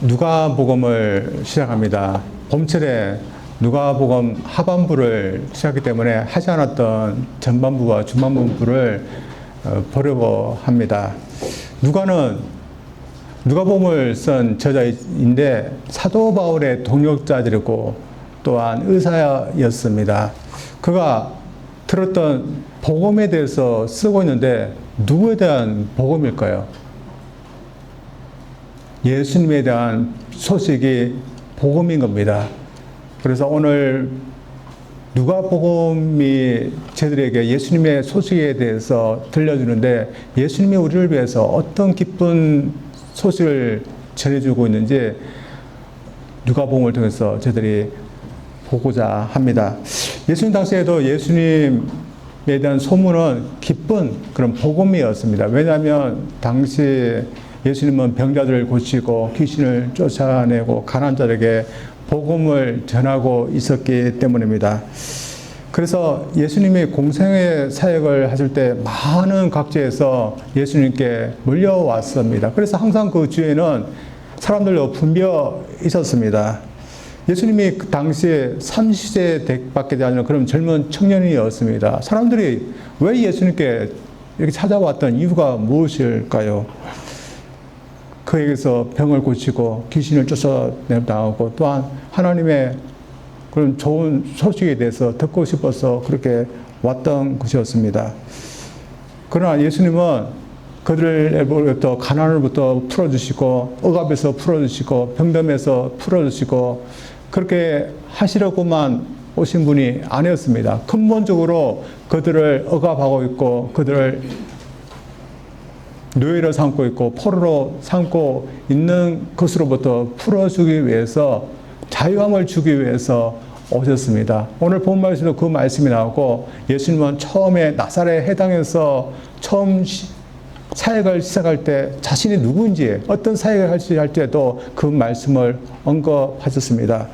누가복음을 시작합니다. 봄철에 누가복음 하반부를 시작하기 때문에 하지 않았던 전반부와 중반부를 보려고 합니다. 누가복음을 쓴 저자인데 사도 바울의 동역자들이고 또한 의사였습니다. 그가 들었던 복음에 대해서 쓰고 있는데 누구에 대한 복음일까요? 예수님에 대한 소식이 복음인 겁니다. 그래서 오늘 누가복음이 저희들에게 예수님의 소식에 대해서 들려주는데 예수님이 우리를 위해서 어떤 기쁜 소식을 전해주고 있는지 누가복음을 통해서 저희들이 보고자 합니다. 예수님 당시에도 예수님에 대한 소문은 기쁜 그런 복음이었습니다. 왜냐하면 당시 예수님은 병자들을 고치고 귀신을 쫓아내고 가난한 자에게 복음을 전하고 있었기 때문입니다. 그래서 예수님이 공생의 사역을 하실 때 많은 각지에서 예수님께 몰려왔습니다. 그래서 항상 그 주에는 사람들로 붐벼 있었습니다. 예수님이 그 당시에 30세 밖에 되지 않은 그런 젊은 청년이었습니다. 사람들이 왜 예수님께 이렇게 찾아왔던 이유가 무엇일까요? 그에게서 병을 고치고 귀신을 쫓아내고 또한 하나님의 그런 좋은 소식에 대해서 듣고 싶어서 그렇게 왔던 것이었습니다. 그러나 예수님은 그들로부터 가난으로부터 풀어주시고 억압에서 풀어주시고 병듦에서 풀어주시고 그렇게 하시려고만 오신 분이 아니었습니다. 근본적으로 그들을 억압하고 있고 그들을 노예로 삼고 있고 포로로 삼고 있는 것으로부터 풀어주기 위해서 자유함을 주기 위해서 오셨습니다. 오늘 본 말씀도 그 말씀이 나오고 예수님은 처음에 나사렛 해당에서 처음 사역을 시작할 때 자신이 누구인지 어떤 사역을 할 때도 그 말씀을 언급하셨습니다.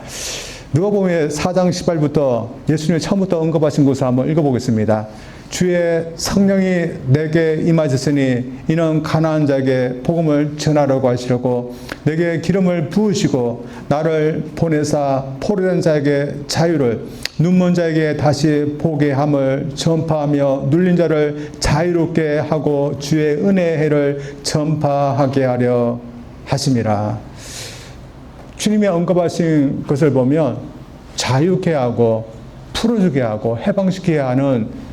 누가복음 4장 18부터 예수님이 처음부터 언급하신 것을 한번 읽어보겠습니다. 주의 성령이 내게 임하셨으니 이는 가난한 자에게 복음을 전하려고 하시려고 내게 기름을 부으시고 나를 보내사 포로된 자에게 자유를 눈먼 자에게 다시 보게 함을 전파하며 눌린 자를 자유롭게 하고 주의 은혜의 해를 전파하게 하려 하심이라. 주님이 언급하신 것을 보면 자유케 하고 풀어주게 하고 해방시키게 하는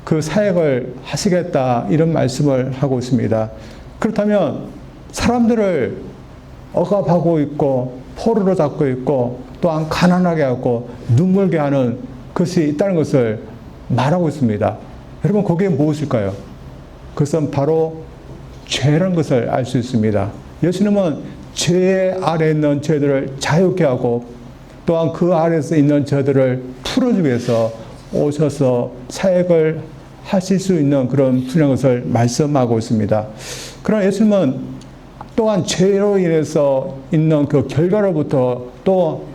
그 사역을 하시겠다 이런 말씀을 하고 있습니다. 그렇다면 사람들을 억압하고 있고 포로로 잡고 있고 또한 가난하게 하고 눈물게 하는 것이 있다는 것을 말하고 있습니다. 여러분 그게 무엇일까요? 그것은 바로 죄라는 것을 알 수 있습니다. 예수님은 죄 아래에 있는 저희들을 자유케 하고 또한 그 아래에서 있는 저희들을 풀어주기 위해서 오셔서 사역을 하실 수 있는 그런 분야인 것을 말씀하고 있습니다. 그러나 예수님은 또한 죄로 인해서 있는 그 결과로부터 또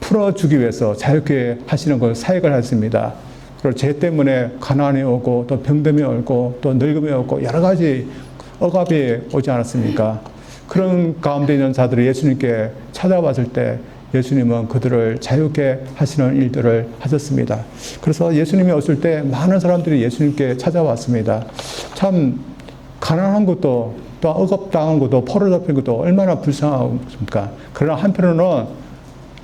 풀어주기 위해서 자유케 하시는 그 사역을 하십니다. 그리고 죄 때문에 가난이 오고 또 병듦이 오고 또 늙음이 오고 여러 가지 억압이 오지 않았습니까? 그런 가운데 있는 자들이 예수님께 찾아왔을 때 예수님은 그들을 자유케 하시는 일들을 하셨습니다. 그래서 예수님이 오실 때 많은 사람들이 예수님께 찾아왔습니다. 참 가난한 것도 또 억압당한 것도 포로 잡힌 것도 얼마나 불쌍합니까? 그러나 한편으로는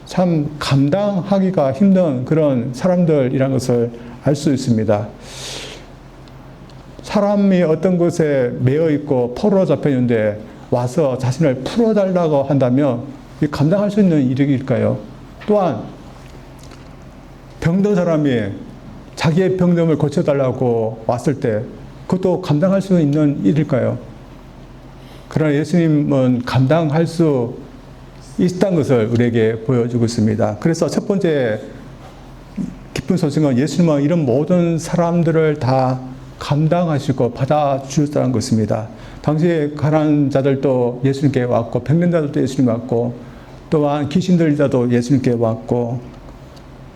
참 감당하기가 힘든 그런 사람들이라는 것을 알 수 있습니다. 사람이 어떤 것에 매여 있고 포로 잡혀 있는데 와서 자신을 풀어달라고 한다면 감당할 수 있는 일일까요? 또한 병든 사람이 자기의 병듦을 고쳐달라고 왔을 때 그것도 감당할 수 있는 일일까요? 그러나 예수님은 감당할 수 있다는 것을 우리에게 보여주고 있습니다. 그래서 첫 번째 기쁜 소식은 예수님은 이런 모든 사람들을 다 감당하시고 받아주셨다는 것입니다. 당시에 가난한 자들도 예수님께 왔고 병든 자들도 예수님께 왔고 또한 귀신 들린 자도 예수님께 왔고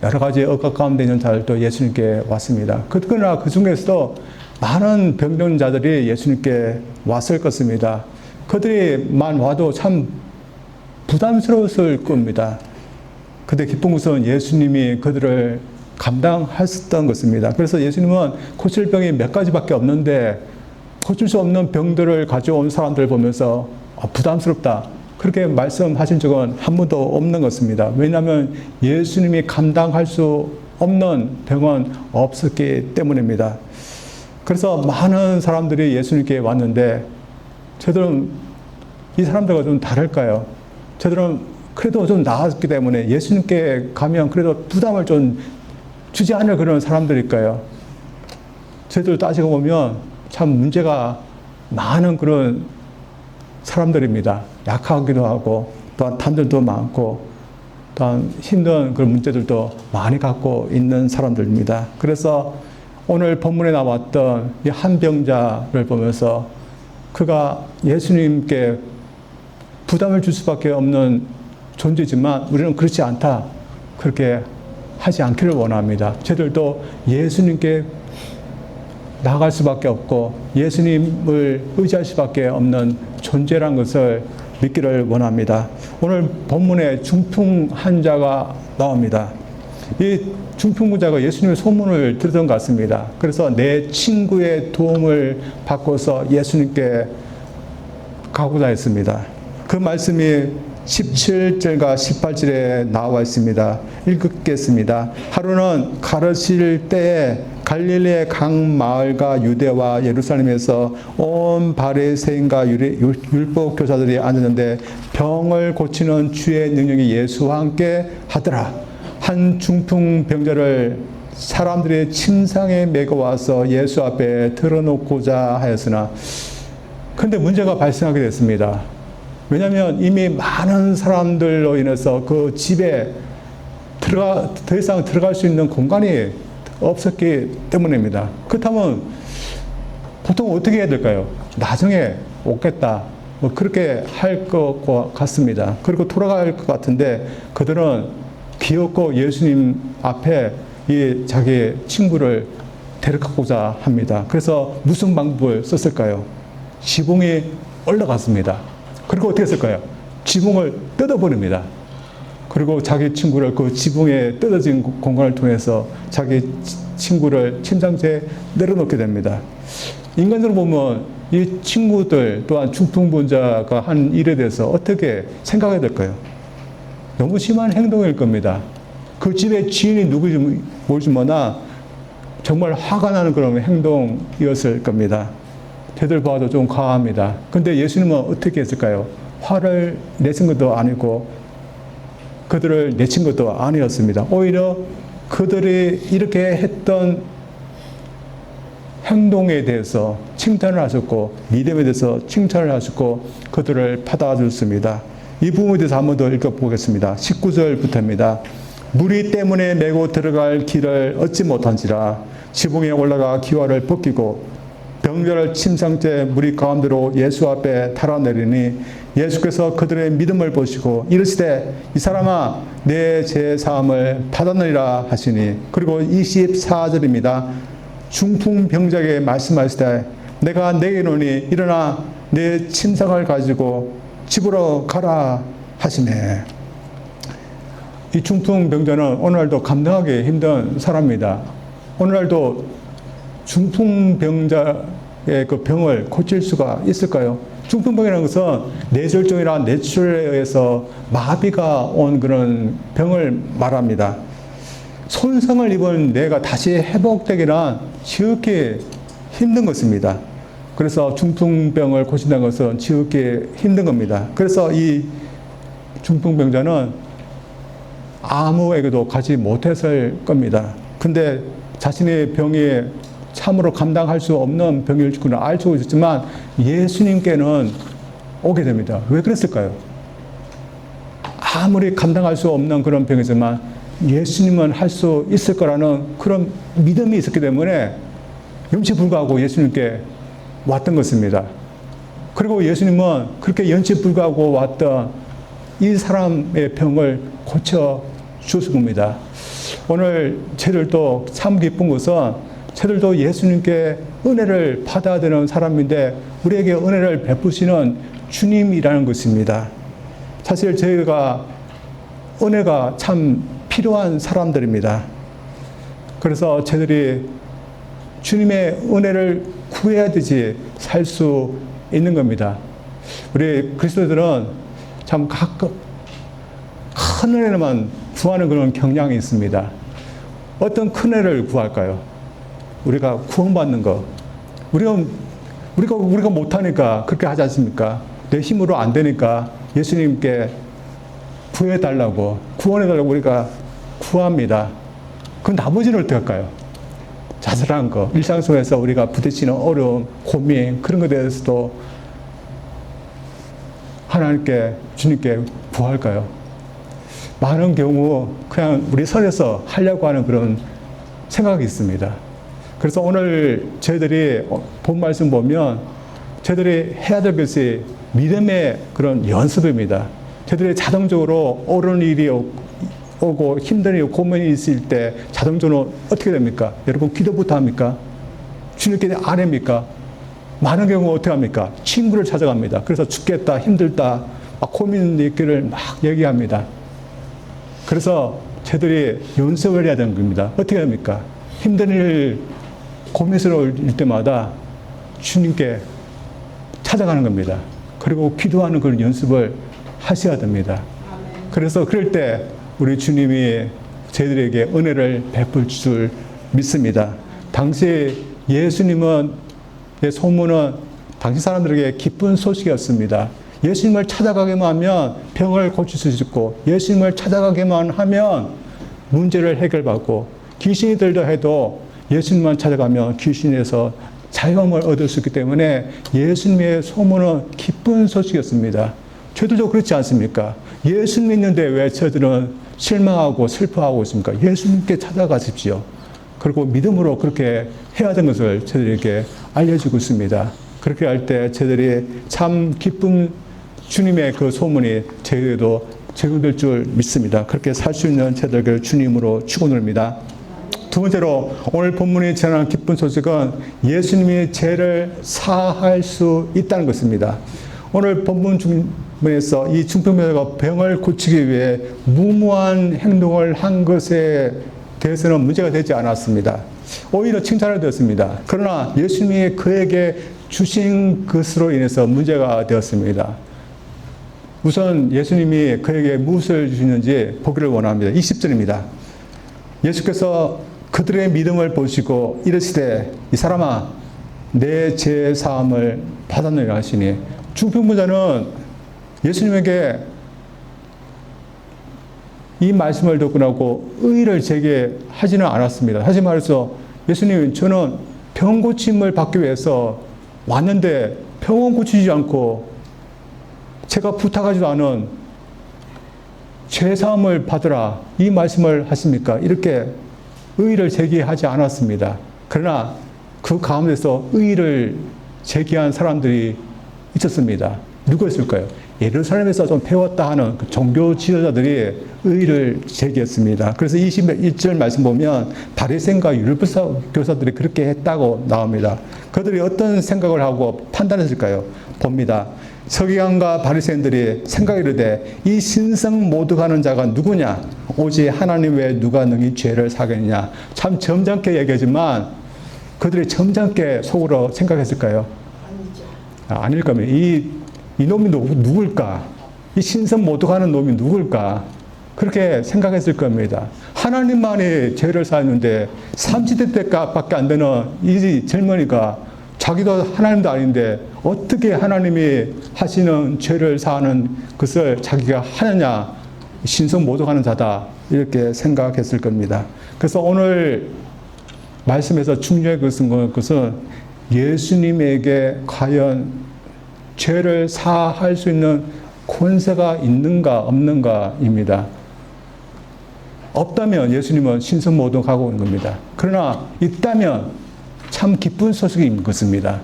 여러 가지 억압 가운데 있는 자들도 예수님께 왔습니다. 그러나 그 중에서도 많은 병든 자들이 예수님께 왔을 것입니다. 그들이만 와도 참 부담스러웠을 겁니다. 근데 기쁜 것은 예수님이 그들을 감당하셨던 것입니다. 그래서 예수님은 고칠 병이 몇 가지밖에 없는데 고칠 수 없는 병들을 가져온 사람들을 보면서 부담스럽다, 그렇게 말씀하신 적은 한 번도 없는 것입니다. 왜냐하면 예수님이 감당할 수 없는 병은 없었기 때문입니다. 그래서 많은 사람들이 예수님께 왔는데 저들은 이 사람들과 좀 다를까요? 저들은 그래도 좀 나았기 때문에 예수님께 가면 그래도 부담을 좀 주지 않을 그런 사람들일까요? 저희들 따지고 보면 참 문제가 많은 그런 사람들입니다. 약하기도 하고 또한 탐들도 많고 또한 힘든 그런 문제들도 많이 갖고 있는 사람들입니다. 그래서 오늘 본문에 나왔던 이 한 병자를 보면서 그가 예수님께 부담을 줄 수밖에 없는 존재지만 우리는 그렇지 않다, 그렇게 하지 않기를 원합니다. 저희들도 예수님께 나아갈 수밖에 없고 예수님을 의지할 수밖에 없는 존재란 것을 믿기를 원합니다. 오늘 본문에 중풍 환자가 나옵니다. 이 중풍 환자가 예수님의 소문을 들었던 것 같습니다. 그래서 내 친구의 도움을 받고서 예수님께 가고자 했습니다. 그 말씀이 17절과 18절에 나와 있습니다. 읽겠습니다. 하루는 가르칠 때에 갈릴리의 각 마을과 유대와 예루살렘에서 온 바리새인과 율법 교사들이 앉았는데 병을 고치는 주의 능력이 예수와 함께 하더라. 한 중풍 병자를 사람들의 침상에 메고 와서 예수 앞에 들어놓고자 하였으나 그런데 문제가 발생하게 됐습니다. 왜냐하면 이미 많은 사람들로 인해서 그 집에 더 이상 들어갈 수 있는 공간이 없었기 때문입니다. 그렇다면 보통 어떻게 해야 될까요? 나중에 오겠다, 뭐 그렇게 할 것 같습니다. 그리고 돌아갈 것 같은데 그들은 귀엽고 예수님 앞에 이 자기 친구를 데려가고자 합니다. 그래서 무슨 방법을 썼을까요? 지붕이 올라갔습니다. 그리고 어떻게 했을까요? 지붕을 뜯어버립니다. 그리고 자기 친구를 그 지붕에 뜯어진 공간을 통해서 자기 친구를 침상대에 내려놓게 됩니다. 인간적으로 보면 이 친구들 또한 중풍분자가 한 일에 대해서 어떻게 생각해야 될까요? 너무 심한 행동일 겁니다. 그 집의 주인이 누구인지 모르지 뭐나 정말 화가 나는 그런 행동이었을 겁니다. 저들 봐도 좀 과합니다. 근데 예수님은 어떻게 했을까요? 화를 내신 것도 아니고 그들을 내친 것도 아니었습니다. 오히려 그들이 이렇게 했던 행동에 대해서 칭찬을 하셨고 믿음에 대해서 칭찬을 하셨고 그들을 받아주셨습니다. 이 부분에 대해서 한 번 더 읽어보겠습니다. 19절부터입니다. 무리 때문에 메고 들어갈 길을 얻지 못한지라 지붕에 올라가 기와를 벗기고 병자를 침상째 무리 가운데로 예수 앞에 달아내리니 예수께서 그들의 믿음을 보시고 이르시되 이 사람아 내 죄 사함을 받았느니라 하시니 그리고 24절입니다. 중풍 병자에게 말씀하시되 내가 내게 이르노니 일어나 내 침상을 가지고 집으로 가라 하시네. 이 중풍 병자는 오늘날도 감당하기 힘든 사람입니다. 오늘날도 중풍 병자의 그 병을 고칠 수가 있을까요? 중풍병이라는 것은 뇌졸중이나 뇌출혈에 의해서 마비가 온 그런 병을 말합니다. 손상을 입은 뇌가 다시 회복되기란 지극히 힘든 것입니다. 그래서 중풍병을 고친다는 것은 지극히 힘든 겁니다. 그래서 이 중풍병자는 아무에게도 가지 못했을 겁니다. 근데 자신의 병이 참으로 감당할 수 없는 병일 줄은 알고 있었지만 예수님께는 오게 됩니다. 왜 그랬을까요? 아무리 감당할 수 없는 그런 병이지만 예수님은 할 수 있을 거라는 그런 믿음이 있었기 때문에 염치 불구하고 예수님께 왔던 것입니다. 그리고 예수님은 그렇게 염치 불구하고 왔던 이 사람의 병을 고쳐 주신 겁니다. 오늘 저희들도 참 기쁜 것은 저희들도 예수님께 은혜를 받아야 되는 사람인데 우리에게 은혜를 베푸시는 주님이라는 것입니다. 사실 저희가 은혜가 참 필요한 사람들입니다. 그래서 저희들이 주님의 은혜를 구해야 되지 살 수 있는 겁니다. 우리 그리스도들은 참 가끔 큰 은혜만 구하는 그런 경향이 있습니다. 어떤 큰 은혜를 구할까요? 우리가 구원받는 거. 우리가 못하니까 그렇게 하지 않습니까? 내 힘으로 안 되니까 예수님께 구해달라고, 구원해달라고 우리가 구합니다. 그럼 나머지는 어떻게 할까요? 자잘한 거, 일상 속에서 우리가 부딪히는 어려움, 고민, 그런 것에 대해서도 하나님께, 주님께 구할까요? 많은 경우 그냥 우리 선에서 하려고 하는 그런 생각이 있습니다. 그래서 오늘 저희들이 본 말씀 보면 저희들이 해야 될 것이 믿음의 그런 연습입니다. 저희들이 자동적으로 어려운 일이 오고 힘든 일, 고민이 있을 때 자동적으로 어떻게 됩니까? 여러분 기도부터 합니까? 주님께 안 합니까? 많은 경우 어떻게 합니까? 친구를 찾아갑니다. 그래서 죽겠다, 힘들다, 막 고민 있기를 막 얘기합니다. 그래서 저희들이 연습을 해야 되는 겁니다. 어떻게 합니까? 힘든 일, 고민스러울 때마다 주님께 찾아가는 겁니다. 그리고 기도하는 그런 연습을 하셔야 됩니다. 그래서 그럴 때 우리 주님이 저희들에게 은혜를 베풀 줄 믿습니다. 당시 예수님은 소문은 당시 사람들에게 기쁜 소식이었습니다. 예수님을 찾아가기만 하면 병을 고칠 수 있고 예수님을 찾아가기만 하면 문제를 해결받고 귀신이 들려 해도 예수님만 찾아가면 귀신에서 자유함을 얻을 수 있기 때문에 예수님의 소문은 기쁜 소식이었습니다. 저희들도 그렇지 않습니까? 예수 믿는데 왜 저희들은 실망하고 슬퍼하고 있습니까? 예수님께 찾아가십시오. 그리고 믿음으로 그렇게 해야 되는 것을 저희들에게 알려주고 있습니다. 그렇게 할 때 저희들이 참 기쁜 주님의 그 소문이 저희에게도 적용될 줄 믿습니다. 그렇게 살 수 있는 저희들을 주님으로 축원합니다. 두 번째로 오늘 본문이 전하는 기쁜 소식은 예수님이 죄를 사할 수 있다는 것입니다. 오늘 본문 중에서 이 중풍병자가 병을 고치기 위해 무모한 행동을 한 것에 대해서는 문제가 되지 않았습니다. 오히려 칭찬을 되었습니다. 그러나 예수님이 그에게 주신 것으로 인해서 문제가 되었습니다. 우선 예수님이 그에게 무엇을 주시는지 보기를 원합니다. 20절입니다. 예수께서 그들의 믿음을 보시고 이르시되 이 사람아 내 죄 사함을 받았느니라 하시니 중풍병자는 예수님에게 이 말씀을 듣고 나고 의의를 제기하지는 않았습니다. 다시 말해서 예수님 저는 병 고침을 받기 위해서 왔는데 병원 고치지 않고 제가 부탁하지도 않은 죄사함을 받으라 이 말씀을 하십니까? 이렇게 의의를 제기하지 않았습니다. 그러나 그 가운데서 의의를 제기한 사람들이 있었습니다. 누구였을까요? 예루살렘에서 좀 배웠다 하는 그 종교 지도자들이 의의를 제기했습니다. 그래서 21절 말씀 보면 바리새인과 율법사 교사들이 그렇게 했다고 나옵니다. 그들이 어떤 생각을 하고 판단했을까요? 봅니다. 서기관과 바리새인들이 생각이르되 이 신성 모독하는 자가 누구냐? 오직 하나님 외에 누가 능히 죄를 사겠느냐? 참 점잖게 얘기하지만 그들이 점잖게 속으로 생각했을까요? 아닐 겁니다. 이 놈이 누굴까? 이 신성 모독하는 놈이 누굴까? 그렇게 생각했을 겁니다. 하나님만이 죄를 사했는데 30대 때밖에 안 되는 이 젊은이가 자기도 하나님도 아닌데 어떻게 하나님이 하시는 죄를 사하는 것을 자기가 하느냐? 신성 모독하는 자다. 이렇게 생각했을 겁니다. 그래서 오늘 말씀에서 중요한 것은 예수님에게 과연 죄를 사할 수 있는 권세가 있는가 없는가입니다. 없다면 예수님은 신성모독하고 있는 겁니다. 그러나 있다면 참 기쁜 소식인 것입니다.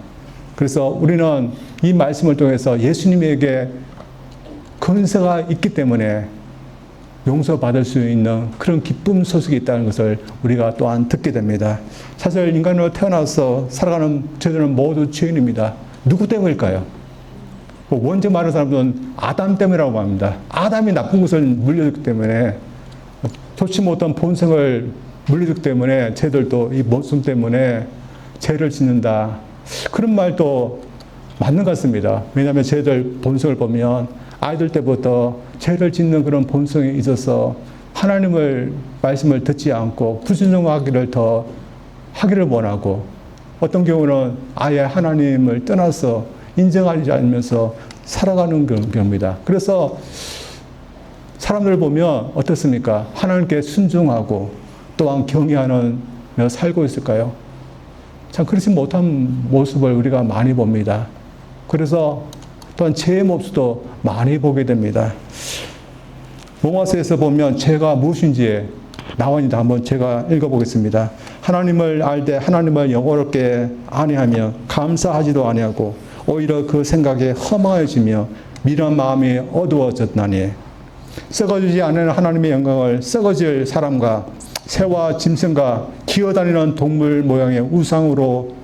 그래서 우리는 이 말씀을 통해서 예수님에게 권세가 있기 때문에 용서받을 수 있는 그런 기쁜 소식이 있다는 것을 우리가 또한 듣게 됩니다. 사실 인간으로 태어나서 살아가는 저희들은 모두 죄인입니다. 누구 때문일까요? 원죄 많은 사람들은 아담 때문이라고 합니다. 아담이 나쁜 것을 물려줬기 때문에, 좋지 못한 본성을 물려줬기 때문에 쟤들도 이 모순 때문에 죄를 짓는다. 그런 말도 맞는 것 같습니다. 왜냐하면 쟤들 본성을 보면 아이들 때부터 죄를 짓는 그런 본성이 있어서 하나님을 말씀을 듣지 않고 불순종하기를 더 하기를 원하고, 어떤 경우는 아예 하나님을 떠나서 인정하지 않으면서 살아가는 경우입니다. 그래서 사람들을 보면 어떻습니까? 하나님께 순종하고 또한 경외하는 살고 있을까요? 참 그렇지 못한 모습을 우리가 많이 봅니다. 그래서 또한 죄의 모습도 많이 보게 됩니다. 로마서에서 보면 죄가 무엇인지 나와 있는데 한번 제가 읽어보겠습니다. 하나님을 알되 하나님을 영원롭게 아니하며 감사하지도 아니하고 오히려 그 생각에 허망해지며 미련한 마음이 어두워졌나니, 썩어지지 않는 하나님의 영광을 썩어질 사람과 새와 짐승과 기어다니는 동물 모양의 우상으로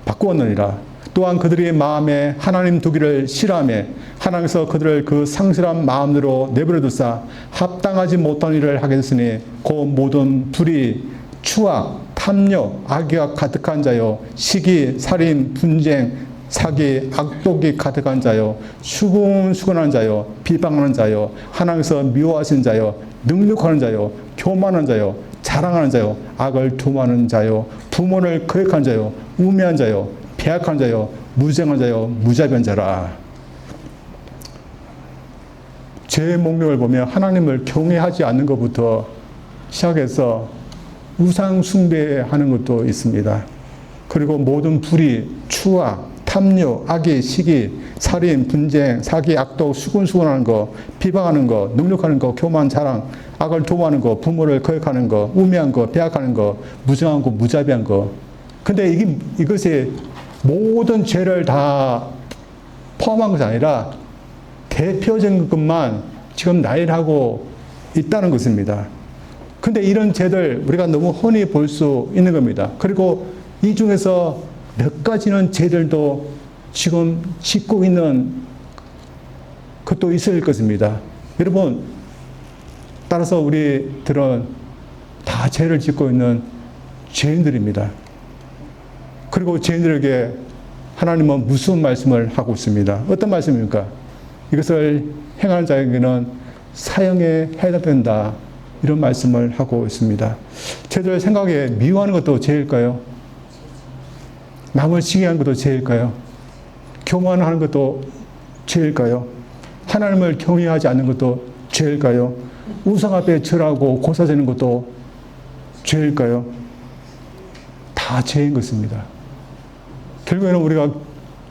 바꾸었느니라. 또한 그들의 마음에 하나님 두기를 싫어하며 하나님께서 그들을 그 상실한 마음으로 내버려 두사 합당하지 못한 일을 하게 됐으니 그 모든 불의, 추악, 탐욕, 악의가 가득한 자요, 시기, 살인, 분쟁, 사기, 악독이 가득한 자요, 수근수근한 자요, 비방하는 자요, 하나님께서 미워하신 자요, 능력하는 자요, 교만한 자요, 자랑하는 자요, 악을 도모하는 자요, 부모를 거역한 자요, 우매한 자요, 배악한 자요, 무정한 자요, 무자비한 자라. 죄의 목록을 보면 하나님을 경외하지 않는 것부터 시작해서 우상 숭배하는 것도 있습니다. 그리고 모든 불의, 추악, 탐욕, 악의, 시기, 살인, 분쟁, 사기, 악독, 수근수근하는 거, 비방하는 거, 능력하는 거, 교만, 자랑, 악을 도모하는 거, 부모를 거역하는 거, 우매한 거, 배악하는 거, 무정한 거, 무자비한 거. 근데 이것이 모든 죄를 다 포함한 것이 아니라 대표적인 것만 지금 나열하고 있다는 것입니다. 근데 이런 죄들 우리가 너무 흔히 볼 수 있는 겁니다. 그리고 이 중에서 몇 가지는 죄들도 지금 짓고 있는 것도 있을 것입니다. 여러분, 따라서 우리들은 다 죄를 짓고 있는 죄인들입니다. 그리고 죄인들에게 하나님은 무슨 말씀을 하고 있습니다. 어떤 말씀입니까? 이것을 행하는 자에게는 사형에 해당된다. 이런 말씀을 하고 있습니다. 죄들 생각에 미워하는 것도 죄일까요? 남을 시기하는 것도 죄일까요? 교만하는 것도 죄일까요? 하나님을 경외하지 않는 것도 죄일까요? 우상 앞에 절하고 고사지는 것도 죄일까요? 다 죄인 것입니다. 결국에는 우리가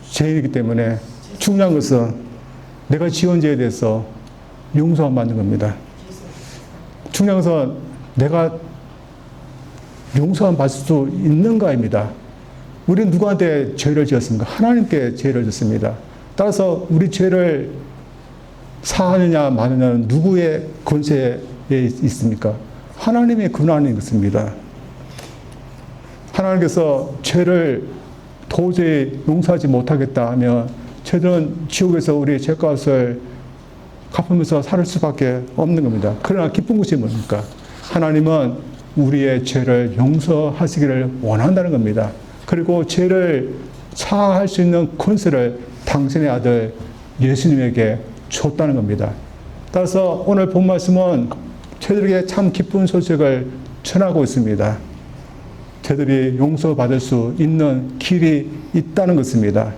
죄인이기 때문에 중요한 것은 내가 지은 죄에 대해서 용서만 받는 겁니다. 중요한 것은 내가 용서만 받을 수 있는가입니다. 우리는 누구한테 죄를 지었습니까? 하나님께 죄를 졌습니다. 따라서 우리 죄를 사하느냐 마느냐는 누구의 권세에 있습니까? 하나님의 권한인 것입니다. 하나님께서 죄를 도저히 용서하지 못하겠다 하면 죄는 지옥에서 우리의 죄값을 갚으면서 살 수밖에 없는 겁니다. 그러나 기쁜 것이 뭡니까? 하나님은 우리의 죄를 용서하시기를 원한다는 겁니다. 그리고 죄를 사할 수 있는 권세를 당신의 아들 예수님에게 줬다는 겁니다. 따라서 오늘 본 말씀은 죄들에게 참 기쁜 소식을 전하고 있습니다. 죄들이 용서받을 수 있는 길이 있다는 것입니다.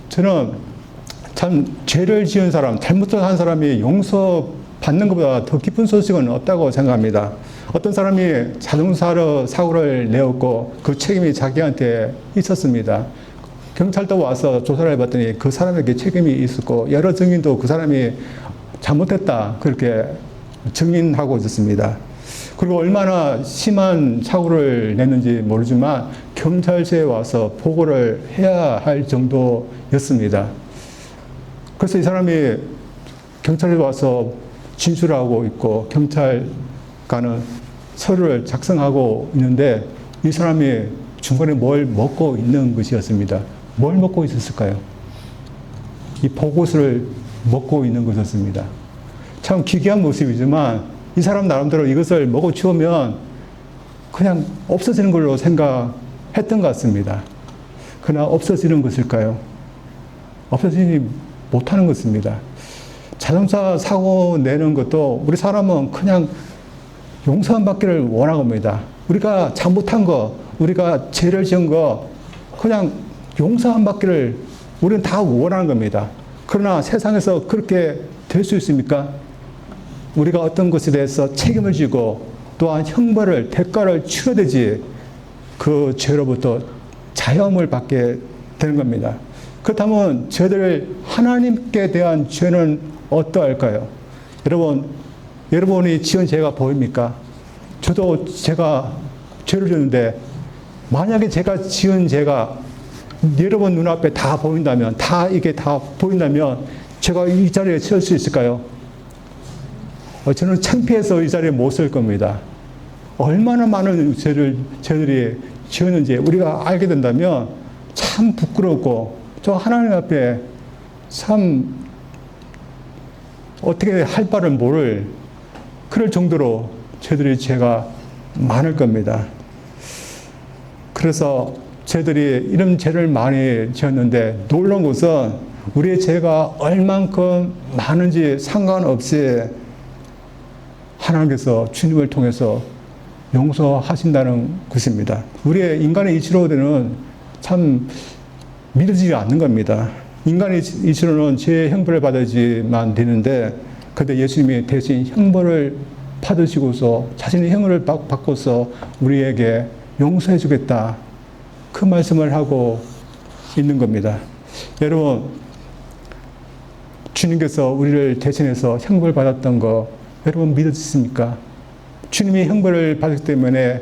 저는 참 죄를 지은 사람, 잘못을 한 사람이 용서받는 것보다 더 기쁜 소식은 없다고 생각합니다. 어떤 사람이 자동차로 사고를 내었고 그 책임이 자기한테 있었습니다. 경찰도 와서 조사를 해봤더니 그 사람에게 책임이 있었고 여러 증인도 그 사람이 잘못했다 그렇게 증인하고 있었습니다. 그리고 얼마나 심한 사고를 냈는지 모르지만 경찰서에 와서 보고를 해야 할 정도였습니다. 그래서 이 사람이 경찰에 와서 진술하고 있고 경찰관은 서류를 작성하고 있는데 이 사람이 중간에 뭘 먹고 있는 것이었습니다. 뭘 먹고 있었을까요? 이 복옷을 먹고 있는 것이었습니다. 참 기괴한 모습이지만 이 사람 나름대로 이것을 먹어 치우면 그냥 없어지는 걸로 생각했던 것 같습니다. 그러나 없어지는 것일까요? 없어지지 못하는 것입니다. 자동차 사고 내는 것도 우리 사람은 그냥 용서만 받기를 원합니다. 우리가 잘못한 거, 우리가 죄를 지은 거 그냥 용서만 받기를 우리는 다 원하는 겁니다. 그러나 세상에서 그렇게 될 수 있습니까? 우리가 어떤 것에 대해서 책임을 지고 또한 형벌을, 대가를 치러야 되지 그 죄로부터 자유함을 받게 되는 겁니다. 그렇다면 저희들 하나님께 대한 죄는 어떠할까요? 여러분이 지은 죄가 보입니까? 저도 제가 죄를 지었는데 만약에 제가 지은 죄가 여러분 눈앞에 다 보인다면, 이게 다 보인다면 제가 이 자리에 설 수 있을까요? 저는 창피해서 이 자리에 못 설 겁니다. 얼마나 많은 저희들이 지었는지 우리가 알게 된다면 참 부끄럽고 저 하나님 앞에 참 어떻게 할 바를 모를 그럴 정도로 저희들이 죄가 많을 겁니다. 그래서 저희들이 이런 죄를 많이 지었는데 놀라운 것은 우리의 죄가 얼만큼 많은지 상관없이 하나님께서 주님을 통해서 용서하신다는 것입니다. 우리의 인간의 이치로는 참 믿어지지 않는 겁니다. 인간의 이치로는 죄의 형벌을 받아야지만 되는데 그런데 예수님이 대신 형벌을 받으시고서 자신의 형을 받고서 우리에게 용서해 주겠다. 그 말씀을 하고 있는 겁니다. 여러분, 주님께서 우리를 대신해서 형벌 받았던 거 여러분 믿으십니까? 주님이 형벌을 받았기 때문에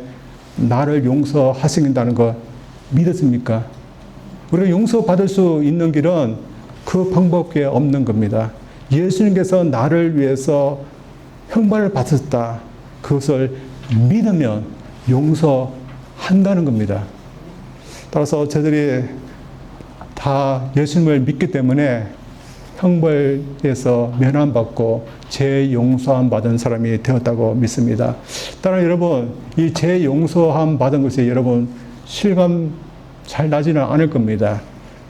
나를 용서하신다는 거 믿었습니까? 우리가 용서받을 수 있는 길은 그 방법밖에 없는 겁니다. 예수님께서 나를 위해서 형벌을 받았다. 그것을 믿으면 용서한다는 겁니다. 따라서 저들이 다 예수님을 믿기 때문에 형벌에서 면함받고 죄 용서함 받은 사람이 되었다고 믿습니다. 따라 여러분, 이 죄 용서함 받은 것이 여러분 실감 잘 나지는 않을 겁니다.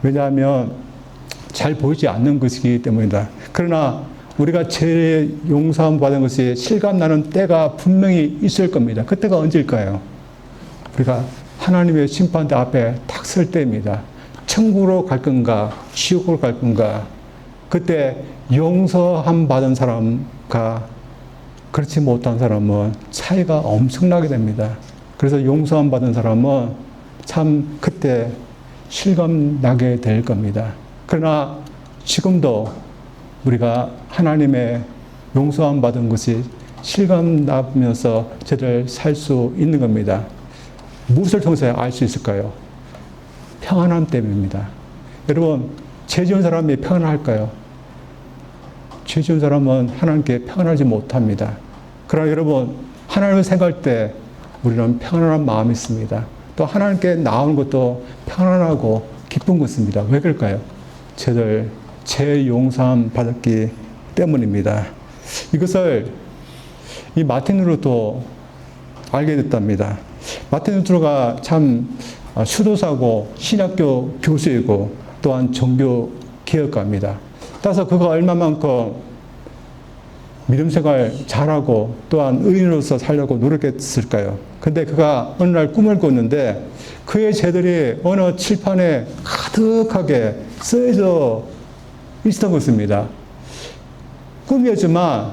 왜냐하면 잘 보이지 않는 것이기 때문이다. 그러나 우리가 죄 용서함 받은 것이 실감 나는 때가 분명히 있을 겁니다. 그때가 언제일까요? 우리가 하나님의 심판대 앞에 딱 설 때입니다. 천국으로 갈 건가, 지옥으로 갈 건가. 그때 용서함 받은 사람과 그렇지 못한 사람은 차이가 엄청나게 됩니다. 그래서 용서함 받은 사람은 참 그때 실감 나게 될 겁니다. 그러나 지금도 우리가 하나님의 용서함 받은 것이 실감 나면서 저를 살 수 있는 겁니다. 무엇을 통해서 알 수 있을까요? 평안함 때문입니다. 여러분, 죄 지은 사람이 평안할까요? 죄 지은 사람은 하나님께 평안하지 못합니다. 그러나 여러분, 하나님을 생각할 때 우리는 평안한 마음이 있습니다. 또 하나님께 나오는 것도 평안하고 기쁜 것입니다. 왜 그럴까요? 저들 죄 용서함 받았기 때문입니다. 이것을 이 마틴 루터도 알게 됐답니다. 마틴 루터가 참 수도사고 신학교 교수이고 또한 종교 개혁가입니다. 따라서 그가 얼마만큼 믿음 생활 잘하고 또한 의인으로서 살려고 노력했을까요? 근데 그가 어느 날 꿈을 꿨는데 그의 죄들이 어느 칠판에 가득하게 쓰여져 있었던 것입니다. 꿈이었지만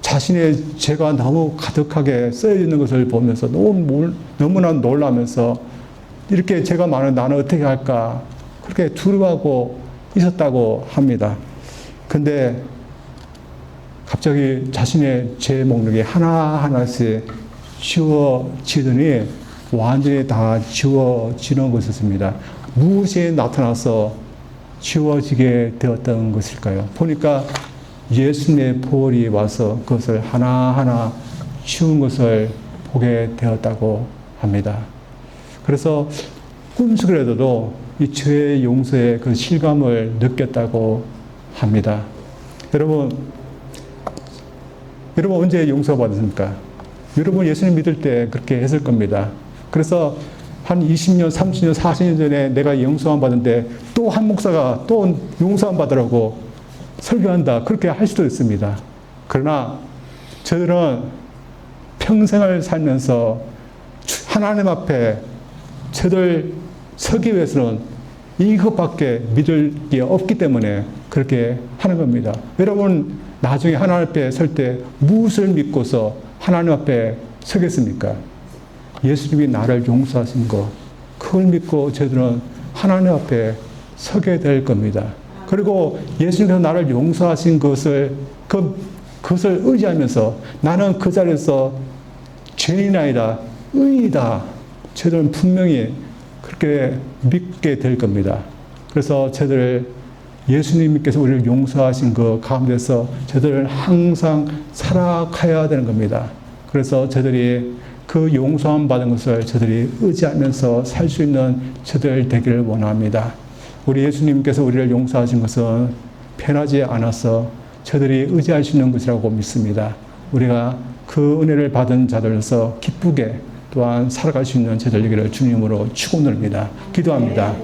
자신의 죄가 너무 가득하게 쓰여져 있는 것을 보면서 너무나 놀라면서 이렇게 죄가 많은 나는 어떻게 할까 그렇게 두려워하고 있었다고 합니다. 근데 갑자기 자신의 죄 목록이 하나하나씩 지워지더니 완전히 다 지워지는 것이었습니다. 무엇이 나타나서 지워지게 되었던 것일까요? 보니까 예수님의 보혈이 와서 그것을 하나하나 지운 것을 보게 되었다고 합니다. 그래서 꿈속에라도 이 죄의 용서의 그 실감을 느꼈다고 합니다. 여러분 언제 용서받았습니까? 여러분 예수님 믿을 때 그렇게 했을 겁니다. 그래서 한 20년, 30년, 40년 전에 내가 용서함 받은데 또 한 목사가 또 용서함 받으라고 설교한다. 그렇게 할 수도 있습니다. 그러나 저들은 평생을 살면서 하나님 앞에 저들 서기 위해서는 이것밖에 믿을 게 없기 때문에 그렇게 하는 겁니다. 여러분 나중에 하나님 앞에 설 때 무엇을 믿고서 하나님 앞에 서겠습니까? 예수님이 나를 용서하신 것, 그걸 믿고 저들은 하나님 앞에 서게 될 겁니다. 그리고 예수님께서 나를 용서하신 것을 그것을 의지하면서 나는 그 자리에서 죄인이 아니라 의인이다. 저들은 분명히 그렇게 믿게 될 겁니다. 그래서 저들 예수님께서 우리를 용서하신 그 가운데서 저들은 항상 살아가야 되는 겁니다. 그래서 저들이 그 용서함 받은 것을 저들이 의지하면서 살 수 있는 저들 되기를 원합니다. 우리 예수님께서 우리를 용서하신 것은 편하지 않아서 저들이 의지할 수 있는 것이라고 믿습니다. 우리가 그 은혜를 받은 자들로서 기쁘게 또한 살아갈 수 있는 저들 되기를 주님으로 축원드립니다. 기도합니다.